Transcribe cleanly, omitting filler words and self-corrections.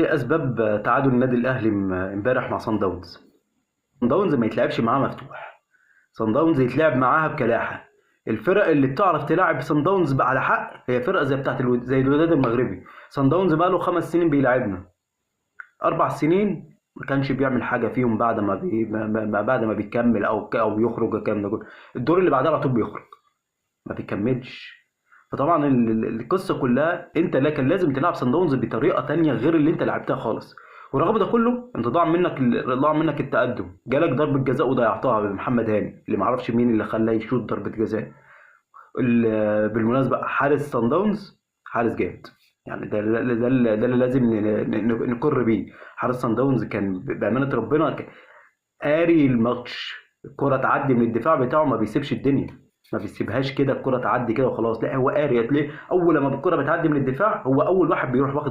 ايه اسباب تعادل النادي الاهلي امبارح مع صن داونز؟ صن داونز ما يتلعبش معاها مفتوح. صن داونز يتلعب معاها بكلاحه. الفرق اللي بتعرف تلعب صن داونز على حق هي فرقه زي الوداد المغربي. صن داونز بقى له 5 سنين بيلعبنا. 4 سنين ما كانش بيعمل حاجه فيهم بعد بعد ما بيكمل او بيخرج الكلام ده كله. الدور اللي بعدها على طول بيخرج، ما بيكملش. فطبعا القصه كلها انت لكن لازم تلعب صن داونز بطريقه تانية غير اللي انت لعبتها خالص. ورغم ده كله انت ضاع منك التقدم، جالك ضربه جزاء وضيعتها بمحمد هاني اللي معرفش مين اللي خلاه يشوط ضربه جزاء. بالمناسبه حارس صن داونز حارس جامد. يعني ده اللي لازم نقر بيه. حارس صن داونز كان بامانه ربنا قاري الماتش. الكرة تعدي من الدفاع بتاعه ما بيسيبش الدنيا، ما بيسيبهاش كده الكرة تعدي كده وخلاص. لا هو قاري، هتلاقيه اول لما الكرة بتعدي من الدفاع هو اول واحد بيروح واخد